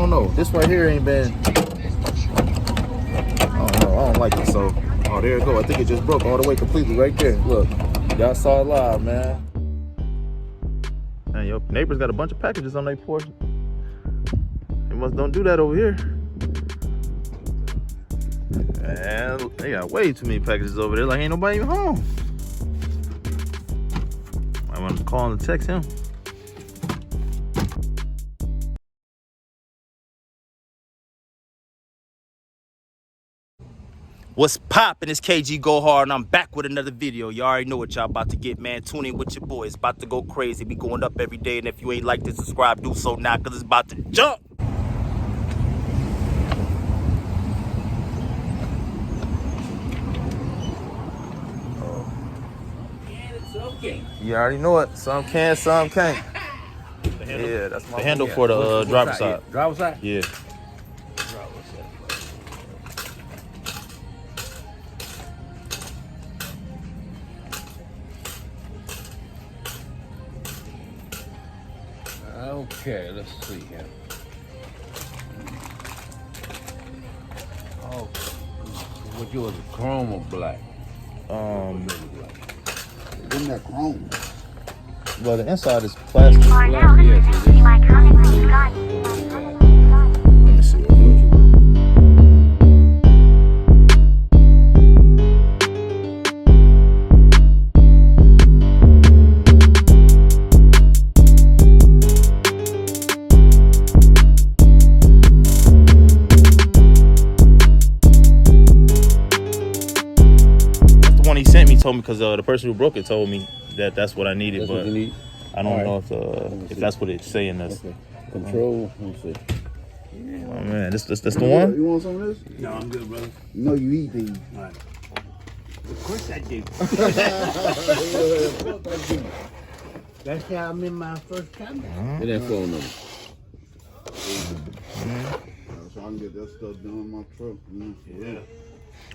don't know. This right here ain't been. I don't know. I don't like it. So, oh, there it go. I think it just broke all the way completely right there. Look, y'all saw it live, man. Man, your neighbors got a bunch of packages on their porch. They must don't do that over here. Man, they got way too many packages over there. Like ain't nobody even home. I want to call and text him. What's poppin'? It's KG Go Hard, and I'm back with another video. You already know what y'all about to get, man. Tune in with your boy. It's about to go crazy. We going up every day, and if you ain't like to subscribe, do so now, because it's about to jump. Okay. You already know it. Some can, some can't. Yeah, that's my handle for the driver's side. Driver's side? Yeah. Okay, let's see here. Oh, what yours, chrome or black? Isn't that chrome? Well, the inside is plastic. Black, yes, it is. Let me see. He sent me told me because the person who broke it told me that that's what I needed, That's but what you need? I don't know if see. that's what it's saying. That's Okay. Control, let me see. oh man, this the one. You want some of this? No, I'm good, brother. You know you eat these. All right. Of course I do. That's how I'm in my first time. Get that phone number. So I can get that stuff done in my truck. Yeah.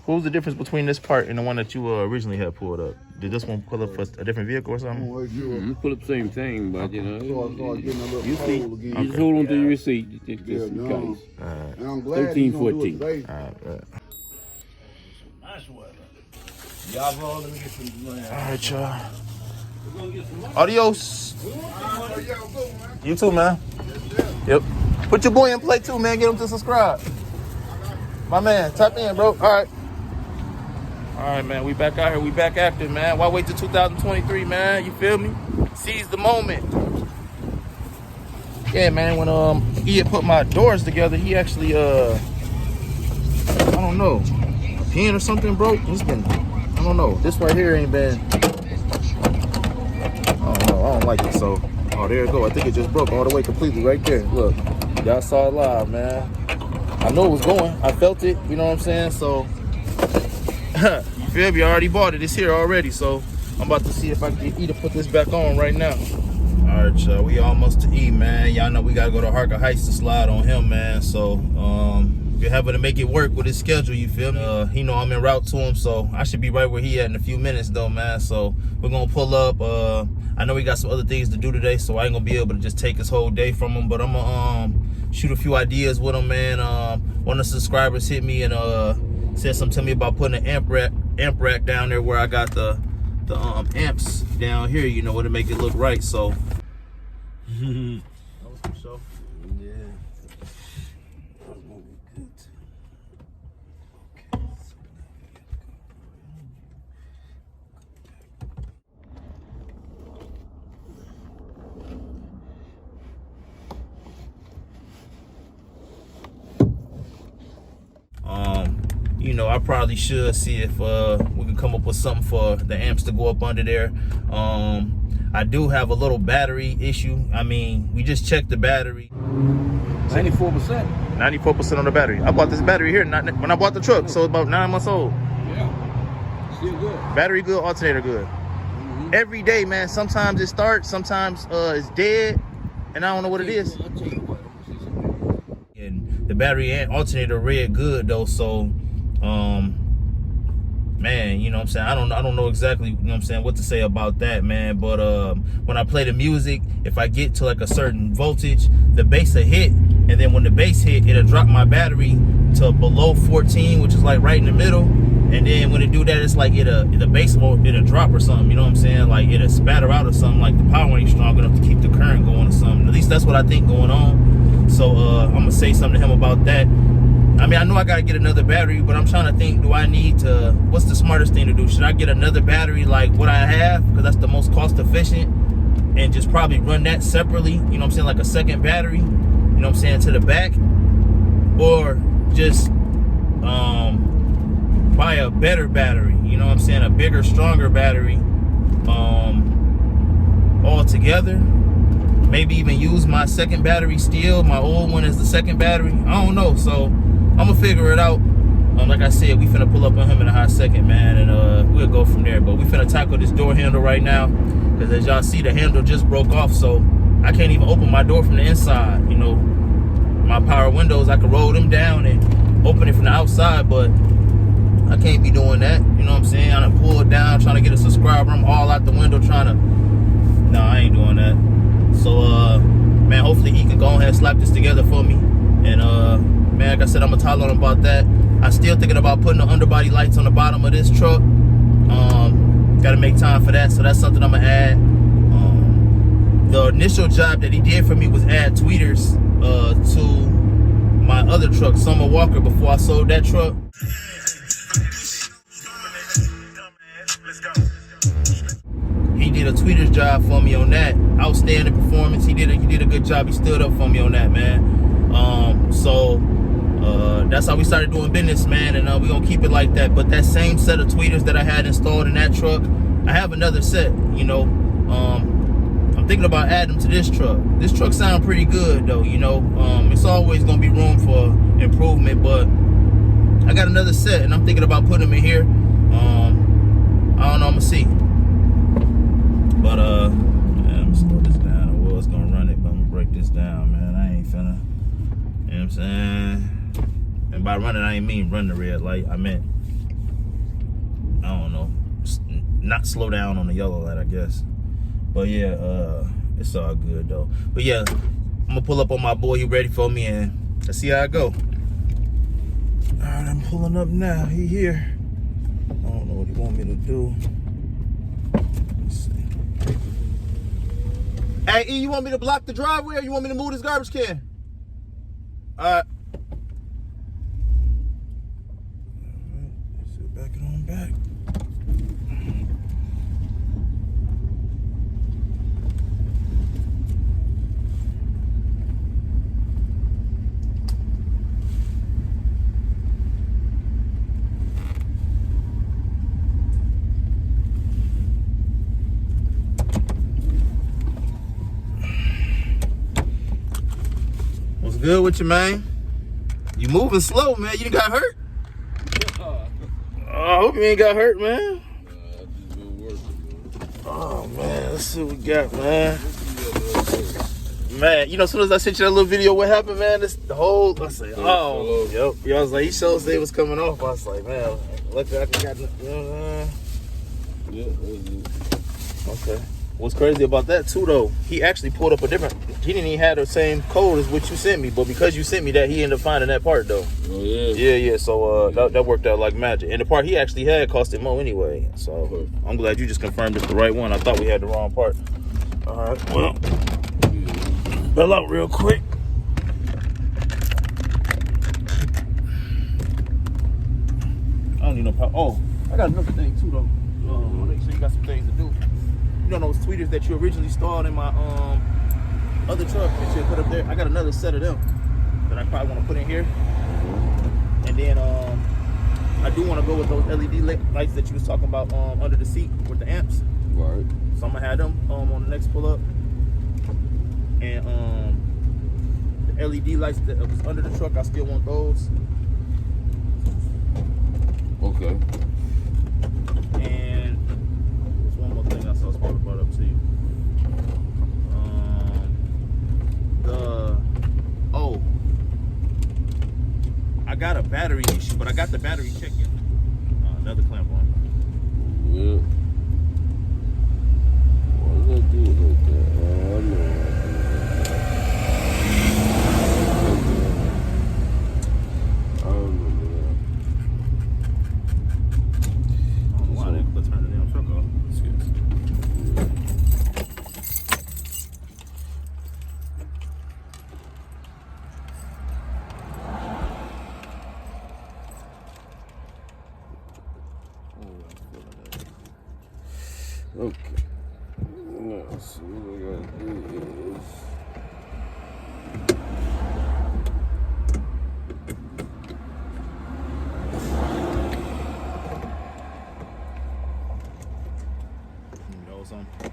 What was the difference between this part and the one that you originally had pulled up? Did this one pull up for a different vehicle or something? You pull up the same thing, but you know. So I start getting a little You see, cold again. you just hold on to your receipt. Just in case. All And I'm glad 13, you don't do 14. it today. right. Nice weather. Y'all roll, let me get some land. All right, y'all. We're gonna get some money. Adios. You too, man. Yep. Put your boy in play too, man. Get him to subscribe. My man, tap in, bro. All right. All right, man. We back out here. We back active, man. Why wait till 2023, man? You feel me? Seize the moment. Yeah, man. When he had put my doors together, he actually I don't know, a pin or something broke. It's been, I don't know. This right here ain't been. I don't know. I don't like it. So, oh, there it go. I think it just broke all the way completely right there. Look, y'all saw it live, man. I know it was going. I felt it. You know what I'm saying? So. You feel me? I already bought it. It's here already, so I'm about to see if I can get E to put this back on right now. All right, y'all. We almost to E, man. Y'all know we gotta go to Harker Heights to slide on him, man. So we're having to make it work with his schedule. You feel me? He know I'm en route to him, so I should be right where he at in a few minutes, though, man. So we're gonna pull up. I know we got some other things to do today, so I ain't gonna be able to just take his whole day from him. But I'm gonna shoot a few ideas with him, man. One of the subscribers hit me and said something to me about putting an amp rack down there where I got the amps down here, you know, to make it look right. So that was for sure. Yeah. You know, I probably should see if we can come up with something for the amps to go up under there. I do have a little battery issue. I mean, we just checked the battery. 94%. 94% on the battery. I bought this battery here when I bought the truck, so it's about 9 months old. Yeah. Still good. Battery good, alternator good. Every day, man. Sometimes it starts, sometimes it's dead, and I don't know what it is. I'll tell you what. And the battery and alternator read good though, so man, you know what I'm saying, I don't know exactly, you know what I'm saying, what to say about that, man. But when I play the music, if I get to like a certain voltage, the bass will hit, and then when the base hit, it'll drop my battery to below 14, which is like right in the middle. And then when it do that, it's like the base it'll drop or something, you know what I'm saying? Like it'll spatter out or something, like the power ain't strong enough to keep the current going or something. At least that's what I think going on. So I'm gonna say something to him about that. I mean, I know I gotta get another battery, but I'm trying to think, do I need to, what's the smartest thing to do? Should I get another battery like what I have? Because that's the most cost efficient, and just probably run that separately, you know what I'm saying? Like a second battery, you know what I'm saying, to the back, or just buy a better battery, you know what I'm saying, a bigger, stronger battery altogether. Maybe even use my second battery still, my old one as the second battery. I don't know, so I'm gonna figure it out. Like I said, we finna pull up on him in a hot second, man, and we'll go from there. But we finna tackle this door handle right now, because as y'all see, the handle just broke off, so I can't even open my door from the inside. You know, my power windows, I can roll them down and open it from the outside, but I can't be doing that, you know what I'm saying? I done pulled down, trying to get a subscriber. I'm all out the window trying to, no, I ain't doing that. So, man, hopefully he can go ahead and slap this together for me. And, man, like I said, I'm gonna talk on him about that. I'm still thinking about putting the underbody lights on the bottom of this truck. Gotta make time for that, so that's something I'm gonna add. The initial job that he did for me was add tweeters to my other truck, Summer Walker, before I sold that truck. He did a tweeters job for me on that. Outstanding performance. He did a good job. He stood up for me on that, man. So that's how we started doing business, man, and we're gonna keep it like that. But that same set of tweeters that I had installed in that truck, I have another set, you know. I'm thinking about adding them to this truck. This truck sounds pretty good though, you know. It's always gonna be room for improvement, but I got another set and I'm thinking about putting them in here. I don't know, I'm gonna see. But man, I'm gonna slow this down. I was gonna run it, but I'm gonna break this down, man. I ain't finna, you know what I'm saying? And by running, I ain't mean run the red light. I meant, I don't know, not slow down on the yellow light, I guess. But yeah, it's all good though. But yeah, I'm gonna pull up on my boy. He ready for me, and let's see how I go. All right, I'm pulling up now. He here. I don't know what he want me to do. Let's see. Hey, E, you want me to block the driveway, or you want me to move this garbage can? All right. Let's back it on back. What's good with you, man? You moving slow, man. You got hurt? I hope you ain't got hurt, man. Oh, man. Let's see what we got, man. Man, you know, as soon as I sent you that little video, what happened, man? This the whole, I say, oh, yep. Yeah, I was like, he shows they was coming off. I was like, man, luckily I got, you know, yeah, okay. What's crazy about that too, though, he actually pulled up a different, he didn't even have the same code as what you sent me, but because you sent me that, he ended up finding that part, though. Oh, yeah? Yeah, so that worked out like magic. And the part he actually had cost him more anyway, so I'm glad you just confirmed it's the right one. I thought we had the wrong part. All right, well, bail out real quick. I don't need no power. Oh, I got another thing too, though. I'll make sure you got some things to do. You know those tweeters that you originally installed in my other truck that you put up there? I got another set of them that I probably want to put in here. And then I do want to go with those LED lights that you was talking about under the seat with the amps. Right. So I'm gonna have them on the next pull up. And the LED lights that was under the truck, I still want those. Okay. And there's one more thing I saw supposed to brought up to you. I got a battery issue, but I got the battery checked in. Another clamp on. Yeah. Why did I do it like that? Oh, I know. Okay. Now, so what I gotta do is. You know something?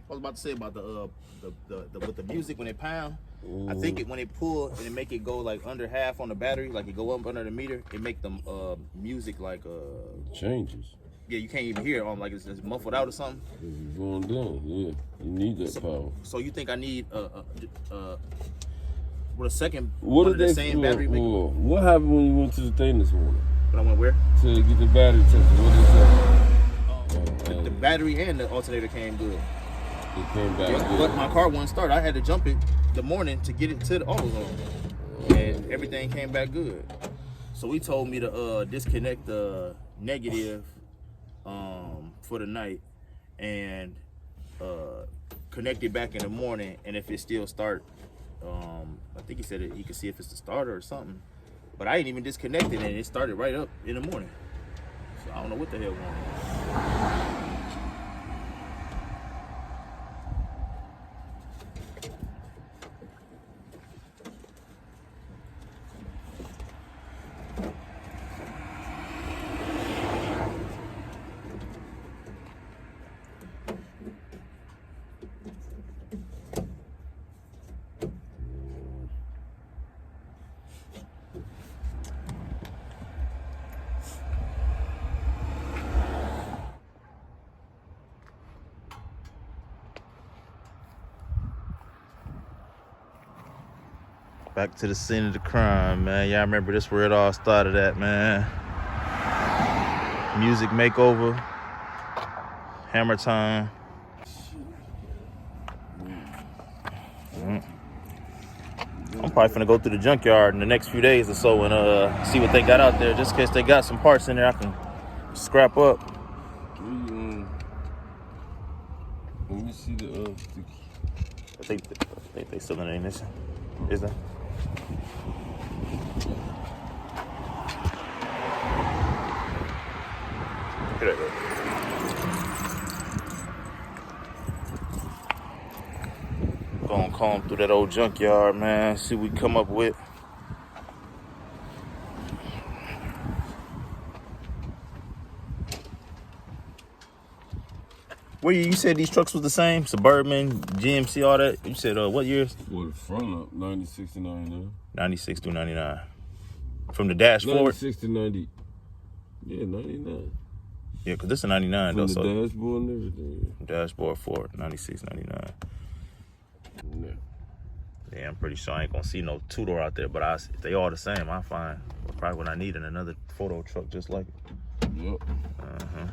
I was about to say about the with the music when it pound. I think it when it pull and it make it go like under half on the battery, like it go up under the meter, it make the music like Changes. yeah, you can't even hear it on like it's muffled out or something. It's going down, yeah. You need that power. So you think I need with a second What one did of the they same battery make? what happened when you went to the thing this morning? But I went where? To get the battery tested. What did they say? The battery and the alternator came good. It came back good. But my car wouldn't start. I had to jump it the morning to get it to the AutoZone, and everything came back good. So he told me to disconnect the negative for the night and connect it back in the morning. And if it still start, I think he said he could see if it's the starter or something. But I ain't even disconnected, and it started right up in the morning. So I don't know what the hell going on. Back to the scene of the crime, man. Y'all remember this where it all started at, man. Music makeover. Hammer time. I'm probably finna go through the junkyard in the next few days or so and see what they got out there, just in case they got some parts in there I can scrap up. Let me see the I think they still in the ignition. Is that? Here they go. Gonna comb through that old junkyard, man. See what we come up with. Where you said these trucks was the same? Suburban, GMC, all that. You said what years? well, the front up 96 to 99. 96 through 99. From the dash forward. 96 to 90. Yeah, 99. Yeah, because this is 99 From though. the So dashboard and everything. dashboard forward, 96, 99. Yeah. Yeah, I'm pretty sure I ain't gonna see no two-door out there, but if they all the same, I'll find probably what I need in another photo truck just like it. Yep. Uh-huh.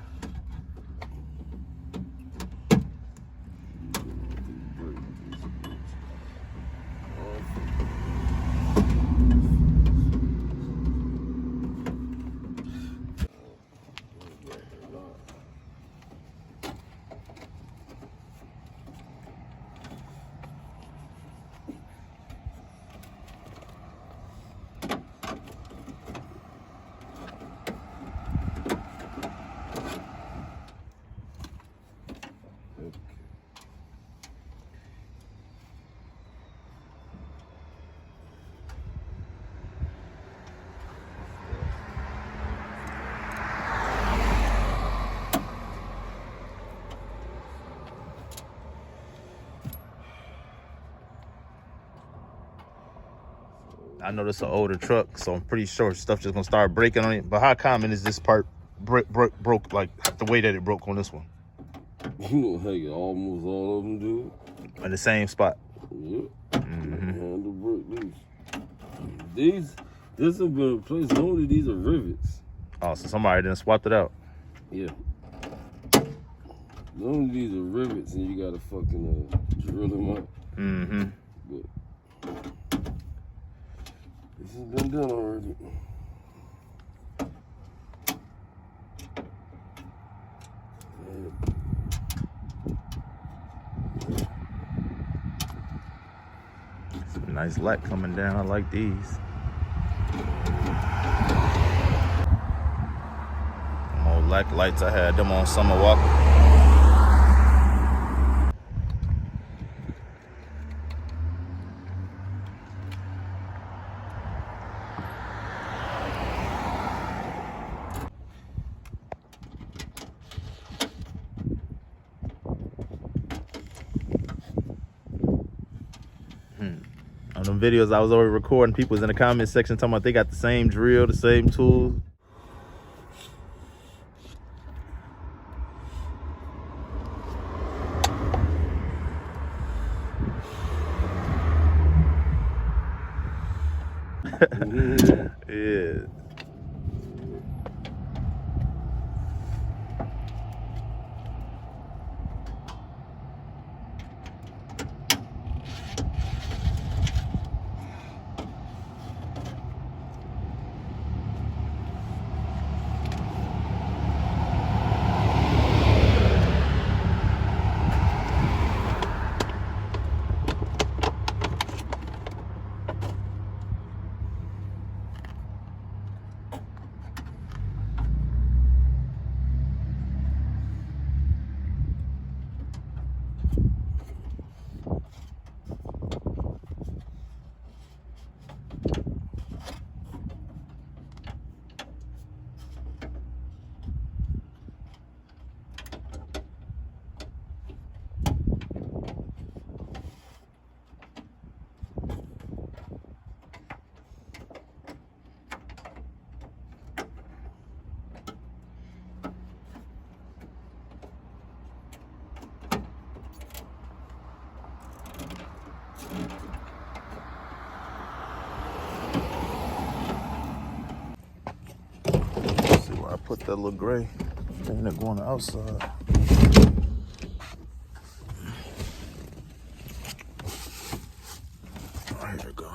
I know this is an older truck, so I'm pretty sure stuff just gonna start breaking on it. But how common is this part broke like the way that it broke on this one? You know, hey, almost all of them do. In the same spot. Yep. Handle break loose. This have been replaced. Normally these are rivets. Oh, so somebody done swapped it out. Yeah. Normally these are rivets, and you gotta fucking drill them out. Mm-hmm. But This has been done already. Some nice light coming down. I like these. Them old black lights, I had them on Summer Walker. On them videos I was already recording, people was in the comment section talking about they got the same drill, the same tools. Yeah. Let's see where I put that little gray. Ain't it going outside? Oh, here we go.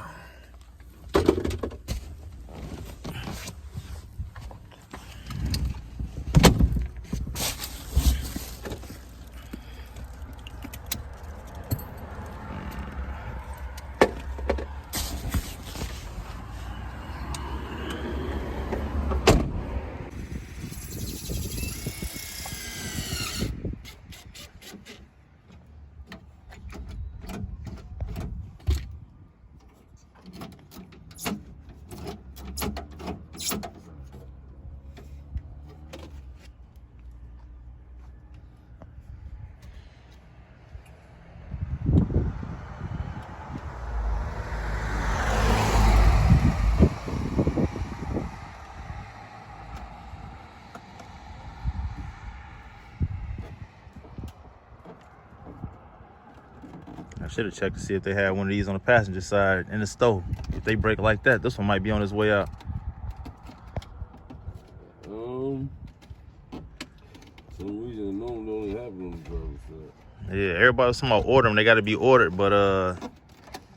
I should have checked to see if they had one of these on the passenger side in the store. If they break like that, this one might be on its way out. Some reason normally only happen on the driver's side. Yeah, everybody was talking about order them. They got to be ordered, but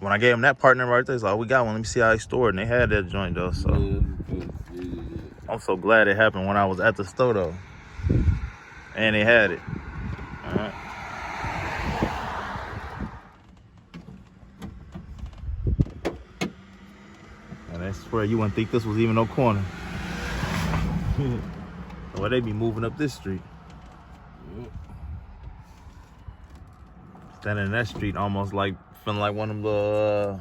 when I gave them that part number right there, it's like, oh, we got one. Let me see how they stored it. And they had that joint though, so Yeah. I'm so glad it happened when I was at the store though, and they had it. All right. And I swear you wouldn't think this was even no corner. Well, they be moving up this street. Yep. Standing in that street almost like feeling like one of them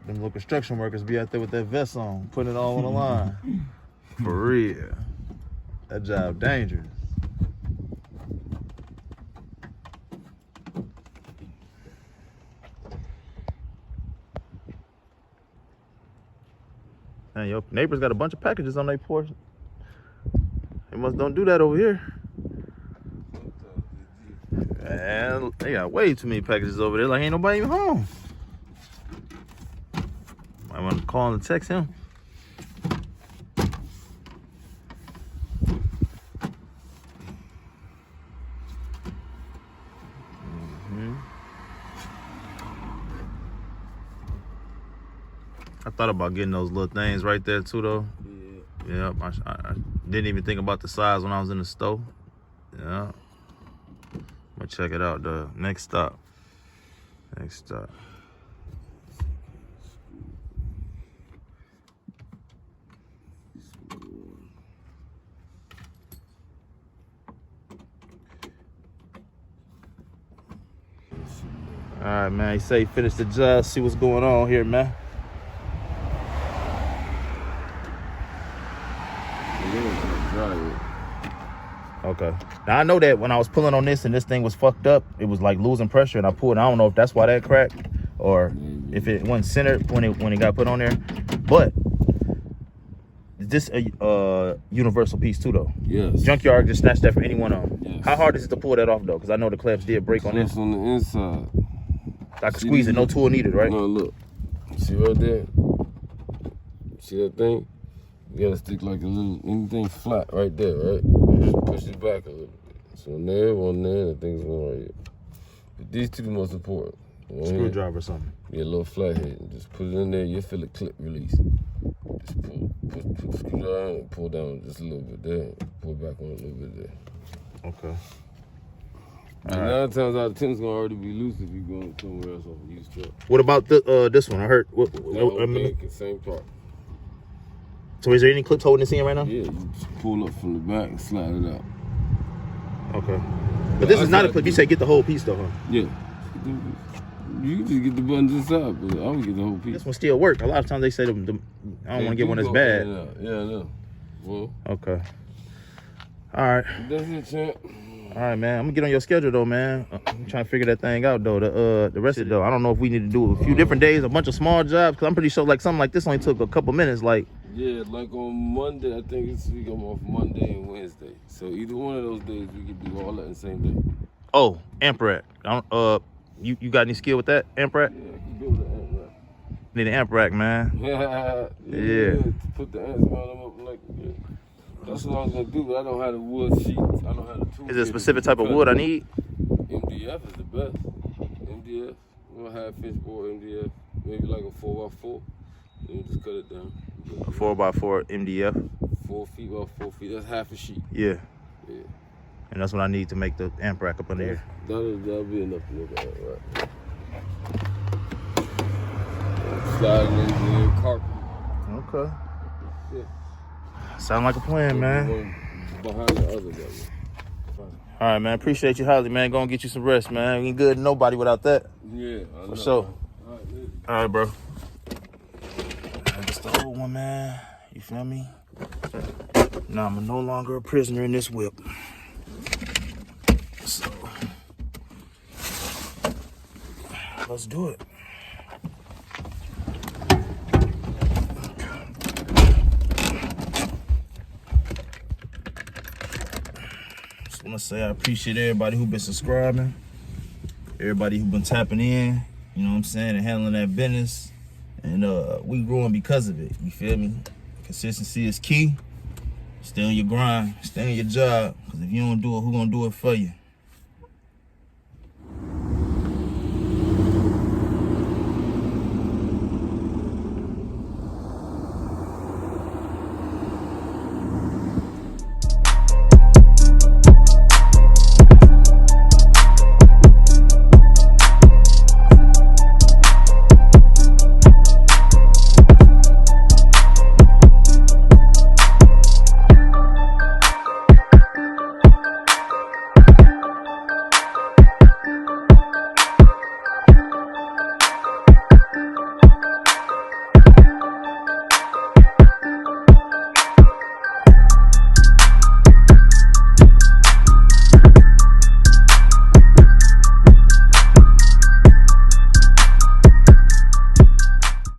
little construction workers be out there with that vest on, putting it all on the line. For real. That job dangerous. Man, your neighbors got a bunch of packages on their porch. They must don't do that over here. Man, they got way too many packages over there. Like ain't nobody even home. I want to call and text him. I thought about getting those little things right there too, though. Yeah. Yep. I didn't even think about the size when I was in the store. Yeah. I'm gonna check it out. The next stop. Next stop. All right, man. He say finish the job. See what's going on here, man. Okay. Now I know that when I was pulling on this and this thing was fucked up, it was like losing pressure, and I pulled. I don't know if that's why that cracked, or if it wasn't centered when it got put on there. But is this a universal piece too, though? Yes. Junkyard just snatched that for any one of them. Yes. How hard is it to pull that off though? Because I know the clamps did break on this. On the inside. I can squeeze it, no tool needed, right? No, look. See right there? See that thing? You gotta stick like a little, anything flat right there, right? Just push it back a little bit. So on there, the thing's going right here. But these two the most important. Screwdriver or something. Yeah, a little flathead. And just put it in there, you'll feel it clip release. Just put the screwdriver in and pull down just a little bit there. Pull back on a little bit there. Okay. And 9 times out of 10 it's gonna already be loose if you're going somewhere else off a used truck. What about this one? I heard. Same part. So is there any clips holding this in right now? Yeah, you just pull up from the back and slide it out. Okay. But this is not a clip. You say get the whole piece though, huh? Yeah. You can just get the buttons inside, but I would get the whole piece. This one still work. A lot of times they say I don't want to get one that's bad. Yeah, I know. Well. Okay. All right. That's it, champ. All right, man. I'm gonna get on your schedule though, man. I'm trying to figure that thing out though. The rest of it though, I don't know if we need to do a few different days, a bunch of small jobs, because I'm pretty sure like something like this only took a couple minutes. Like. Yeah, like on Monday, I think this week I'm off Monday and Wednesday. So either one of those days we could do all that in the same day. Oh, amp rack. You got any skill with that amp rack? Yeah, I can build an amp rack. Need an amp rack, man. Yeah. To put the amps around them up like that. That's what I was gonna do, but I don't have the wood sheets. I don't have the tools. Is there a specific type of wood I need? MDF is the best. MDF. We'll have fish board MDF. Maybe like a 4x4. Then you just cut it down. A 4x4 MDF. 4 feet by 4 feet. That's half a sheet. Yeah. Yeah. And that's what I need to make the amp rack up under here. That'll be enough to make it right. Sliding into the carpet. Okay. Yeah. Sound like a plan, man. Behind the other guy. All right, man. Appreciate you, Holly, man. Go and get you some rest, man. We ain't good to nobody without that. Yeah, I know. For sure. All right, bro. That's the old one, man. You feel me? Now I'm no longer a prisoner in this whip. So, let's do it. Just want to say I appreciate everybody who been subscribing, everybody who been tapping in, you know what I'm saying, and handling that business. And we growing because of it, you feel me? Consistency is key. Stay on your grind, stay on your job, because if you don't do it, who gonna do it for you?